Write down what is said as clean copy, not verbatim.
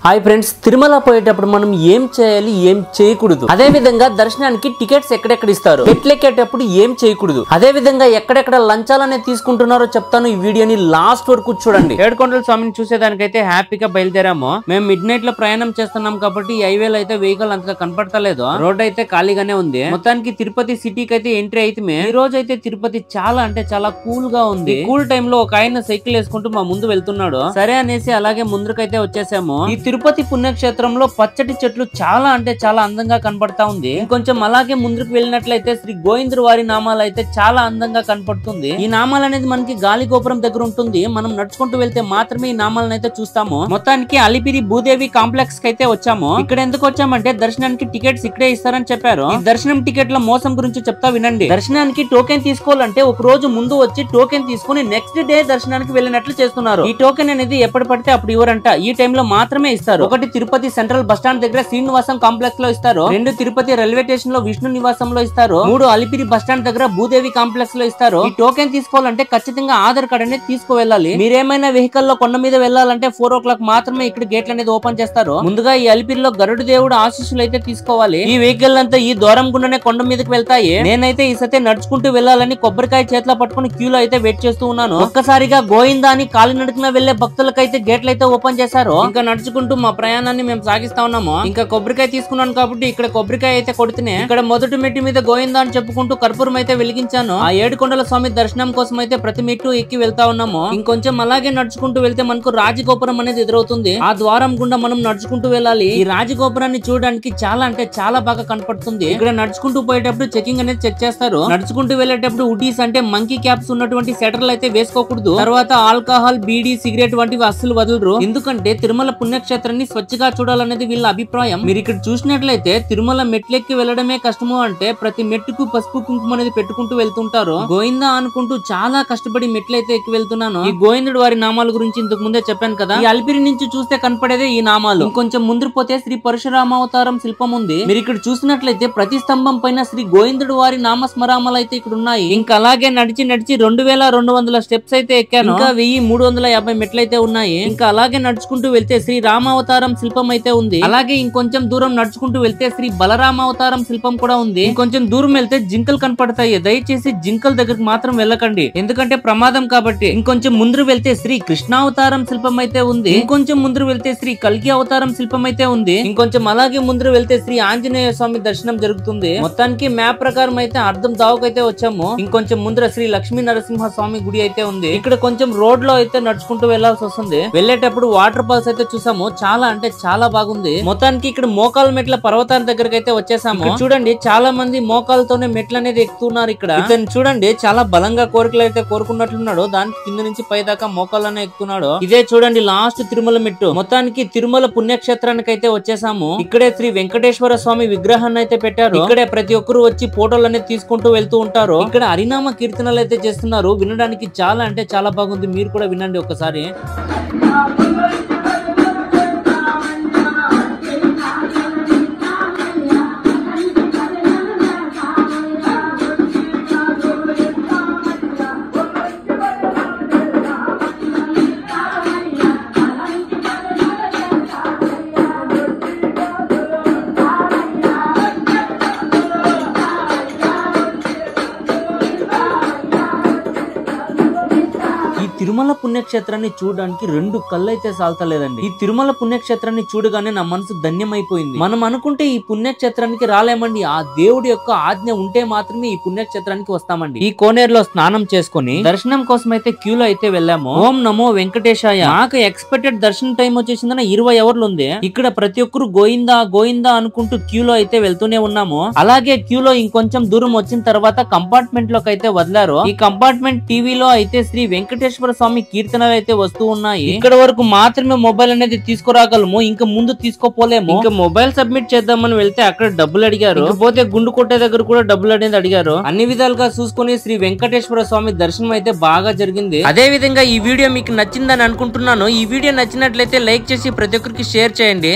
Hi friends, Tirumala పోయేటప్పుడు మనం ఏం చేయాలి, ఏం చేయకూడదు, అదే విధంగా దర్శనానికి టికెట్స్ ఎక్కడెక్కడ ఇస్తారు, మెట్లెక్కేటప్పుడు ఏం చేయకూడదు, అదే విధంగా ఎక్కడెక్కడ లంచాలనే తీసుకుంటున్నారో చెప్తాను. ఈ వీడియోని లాస్ట్ వరకు చూడండి. ఏడుకొండల స్వామిని చూసేదానికైతే హ్యాపీగా బయలుదేరాము. మేము మిడ్ నైట్ లో ప్రయాణం చేస్తున్నాం కాబట్టి ఈ హైవేలో అయితే వెహికల్ అంతగా కనపడతలేదు. రోడ్ అయితే ఖాళీగానే ఉంది. మొత్తానికి తిరుపతి సిటీకి అయితే ఎంట్రీ అయితే ఈ రోజు అయితే తిరుపతి చాలా అంటే చాలా కూల్ గా ఉంది. కూల్ టైమ్ లో ఒక ఆయన సైకిల్ వేసుకుంటూ మా ముందు వెళ్తున్నాడు. సరే అనేసి అలాగే ముందుకైతే వచ్చేసాము. ఈ తిరుపతి పుణ్యక్షేత్రంలో పచ్చటి చెట్లు చాలా అంటే చాలా అందంగా కనపడతా ఉంది. ఇంకొంచెం అలాగే ముందుకు వెళ్ళినట్లయితే శ్రీ గోవిందుడు వారి నామాలు అయితే చాలా అందంగా కనపడుతుంది. ఈ నామాలు అనేది మనకి గాలి గోపురం దగ్గర ఉంటుంది. మనం నడుచుకుంటూ వెళ్తే మాత్రమే ఈ నామాలను అయితే చూస్తాము. మొత్తానికి అలిపిరి భూదేవి కాంప్లెక్స్ కి అయితే వచ్చాము. ఇక్కడ ఎందుకు వచ్చామంటే దర్శనానికి టికెట్స్ ఇక్కడే ఇస్తారని చెప్పారు. ఈ దర్శనం టికెట్ల మోసం గురించి చెప్తా వినండి. దర్శనానికి టోకెన్ తీసుకోవాలంటే ఒక రోజు ముందు వచ్చి టోకెన్ తీసుకుని నెక్స్ట్ డే దర్శనానికి వెళ్ళినట్లు చేస్తున్నారు. ఈ టోకెన్ అనేది ఎప్పుడు పడితే అప్పుడు ఇవ్వరంట. ఈ టైంలో మాత్రమే ఇస్తారు. ఒకటి తిరుపతి సెంట్రల్ బస్ స్టాండ్ దగ్గర శ్రీనివాసం కాంప్లెక్స్ లో ఇస్తారు. 2 తిరుపతి రైల్వే స్టేషన్ లో విష్ణు నివాసంలో ఇస్తారు. 3 అలిపిరి బస్ స్టాండ్ దగ్గర భూదేవి కాంప్లెక్స్ లో ఇస్తారు. ఈ టోకెన్ తీసుకోవాలంటే ఖచ్చితంగా ఆధార్ కార్డ్ అనేది తీసుకువెళ్ళాలి. మీరేమైనా వెహికల్ లో కొండ మీద వెళ్ళాలంటే 4 o'clock మాత్రమే ఇక్కడ గేట్లు అనేది ఓపెన్ చేస్తారు. ముందుగా ఈ అలిపిరిలో గరుడు దేవుడు ఆశీస్సులు అయితే తీసుకోవాలి. ఈ వెహికల్ అంతా ఈ దూరం గుండానే కొండ మీదకి వెళ్తాయి. నేనైతే ఈ సతే నడుచుకుంటూ వెళ్ళాలని కొబ్బరికాయ చేతిలో పట్టుకుని క్యూలో అయితే వెయిట్ చేస్తూ ఉన్నాను. ఒక్కసారిగా గోయిందా అని కాలినడకన వెళ్లే భక్తులకైతే గేట్లు అయితే ఓపెన్ చేశారు. ఇంకా నడుచుకుంటూ మా ప్రయాణాన్ని మేము సాగిస్తా ఉన్నాము. ఇంకా కొబ్బరికాయ తీసుకున్నాను కాబట్టి ఇక్కడ కొబ్బరికాయ అయితే కొడుతునే ఇక్కడ మొదటి మెట్టు మీద గోయిందా అని చెప్పుకుంటూ కర్పూరం అయితే వెలిగించాను. ఆ ఏడుకొండల స్వామి దర్శనం కోసం అయితే ప్రతి మెట్టు ఎక్కి వెళ్తా ఉన్నాము. ఇంకొంచెం అలాగే నడుచుకుంటూ వెళ్తే మనకు రాజగోపురం అనేది ఎదురవుతుంది. ఆ ద్వారం గుండా మనం నడుచుకుంటూ వెళ్ళాలి. ఈ రాజగోపురాన్ని చూడడానికి చాలా అంటే చాలా బాగా కనపడుతుంది. ఇక్కడ నడుచుకుంటూ పోయేటప్పుడు చెకింగ్ అనేది చెక్ చేస్తారు. నడుచుకుంటూ వెళ్ళేటప్పుడు ఉడీస్ అంటే మంకీ క్యాప్స్ ఉన్నటువంటి సెటర్లు అయితే వేసుకోకూడదు. తర్వాత ఆల్కహాల్, బీడీ, సిగరెట్ వంటివి అస్సలు వదలరు. ఎందుకంటే తిరుమల పుణ్యక్షేత్రాన్ని స్వచ్ఛగా చూడాలనేది వీళ్ళ అభిప్రాయం. మీరు ఇక్కడ చూసినట్లయితే తిరుమల మెట్లెక్కి వెళ్ళడమే కష్టము అంటే ప్రతి మెట్టుకు పసుపు కుంకుమ అనేది పెట్టుకుంటూ వెళ్తుంటారు. గోవిందా అనుకుంటూ చాలా కష్టపడి మెట్లయితే ఎక్కి వెళ్తున్నాను. ఈ గోవిందుడు వారి నామాల గురించి ఇంతకు ముందే చెప్పాను కదా. ఈ అలిపిరి నుంచి చూస్తే కనపడేదే ఈ నామాలు. ఇంకొంచెం ముందు పోతే శ్రీ పరశురామావతారం శిల్పం ఉంది. మీరు ఇక్కడ చూసినట్లయితే ప్రతి స్తంభం పైన శ్రీ గోవిందుడు వారి నామస్మరామాలు అయితే ఇక్కడ ఉన్నాయి. ఇంకా అలాగే నడిచి 2200 స్టెప్స్ అయితే ఎక్కాను. ఇంకా 1350 మెట్లయితే ఉన్నాయి. ఇంకా అలాగే నడుచుకుంటూ వెళ్తే శ్రీ రామావతారం శిల్పం అయితే ఉంది. అలాగే ఇంకొంచెం దూరం నడుచుకుంటూ వెళ్తే శ్రీ బలరామావతారం శిల్పం కూడా ఉంది. ఇంకొంచెం దూరం వెళ్తే జింకలు కనపడతాయి. దయచేసి జింకల దగ్గరకు మాత్రం వెళ్ళకండి, ఎందుకంటే ప్రమాదం కాబట్టి. ఇంకొంచెం ముందు వెళ్తే శ్రీ కృష్ణావతారం శిల్పం అయితే ఉంది. ఇంకొంచెం ముందు వెళ్తే శ్రీ కల్కి అవతారం శిల్పం అయితే ఉంది. ఇంకొంచెం అలాగే ముందు వెళ్తే శ్రీ ఆంజనేయ స్వామి దర్శనం జరుగుతుంది. మొత్తానికి మ్యాప్ ప్రకారం అయితే అర్థం దావుకైతే వచ్చాము. ఇంకొంచెం ముందర శ్రీ లక్ష్మీ నరసింహ స్వామి గుడి అయితే ఉంది. ఇక్కడ కొంచెం రోడ్ లో అయితే నడుచుకుంటూ వెళ్లాల్సి వస్తుంది. వెళ్ళేటప్పుడు వాటర్ ఫాల్స్ అయితే చూసాము. చాలా అంటే చాలా బాగుంది. మొత్తానికి ఇక్కడ మోకాల మెట్ల పర్వతాల దగ్గరకు అయితే వచ్చేసాము. చూడండి, చాలా మంది మోకాలతోనే మెట్లు అనేది ఎక్కుతున్నారు. ఇక్కడ ఇతను చూడండి చాలా బలంగా కోరికలు అయితే కోరుకున్నట్లున్నాడు. దానికి కింద నుంచి పై దాకా మోకాలనే ఎక్కుతున్నాడు. ఇదే చూడండి లాస్ట్ తిరుమల మెట్టు. మొత్తానికి తిరుమల పుణ్యక్షేత్రానికి అయితే వచ్చేసాము. ఇక్కడే శ్రీ వెంకటేశ్వర స్వామి విగ్రహాన్ని అయితే పెట్టారు. ఇక్కడే ప్రతి ఒక్కరు వచ్చి ఫోటోలు అనేది తీసుకుంటూ వెళ్తూ ఉంటారు. ఇక్కడ హరినామ కీర్తనలు అయితే చేస్తున్నారు. వినడానికి చాలా అంటే చాలా బాగుంది. మీరు కూడా వినండి ఒకసారి. తిరుమల పుణ్యక్షేత్రాన్ని చూడడానికి 2 కళ్ళు అయితే సాల్తలేదండి. ఈ తిరుమల పుణ్యక్షేత్రాన్ని చూడగానే నా మనసు ధన్యమైపోయింది. మనం అనుకుంటే ఈ పుణ్యక్షేత్రానికి రాలేమండి. ఆ దేవుడి యొక్క ఆజ్ఞ ఉంటే మాత్రమే ఈ పుణ్యక్షేత్రానికి వస్తామండి. ఈ కోనేరులో స్నానం చేసుకుని దర్శనం కోసం అయితే క్యూలో అయితే వెళ్ళాము. ఓం నమో వెంకటేశాయ. నాకు ఎక్స్పెక్టెడ్ దర్శనం టైం వచ్చేసిందని 20 అవర్లు ఉంది. ఇక్కడ ప్రతి ఒక్కరు గోయిందా గోయిందా అనుకుంటూ క్యూలో అయితే వెళ్తూనే ఉన్నాము. అలాగే క్యూలో ఇంకొంచెం దూరం వచ్చిన తర్వాత కంపార్ట్మెంట్ లోకి అయితే వదిలారు. ఈ కంపార్ట్మెంట్ టీవీలో అయితే శ్రీ వెంకటేశ్వర స్వామి కీర్తనలు అయితే వస్తూ ఉన్నాయి. ఇక్కడ వరకు మాత్రమే మొబైల్ అనేది తీసుకురాగలము. ఇంకా ముందు తీసుకోపోలేము. ఇంకా మొబైల్ సబ్మిట్ చేద్దామని వెళ్తే అక్కడ డబ్బులు అడిగారు. పోతే గుండు కొట్టే దగ్గర కూడా డబ్బులు అనేది అడిగారు. అన్ని విధాలుగా చూసుకుని శ్రీ వెంకటేశ్వర స్వామి దర్శనం అయితే బాగా జరిగింది. అదే విధంగా ఈ వీడియో మీకు నచ్చిందని అనుకుంటున్నాను. ఈ వీడియో నచ్చినట్లయితే లైక్ చేసి ప్రతి ఒక్కరికి షేర్ చేయండి.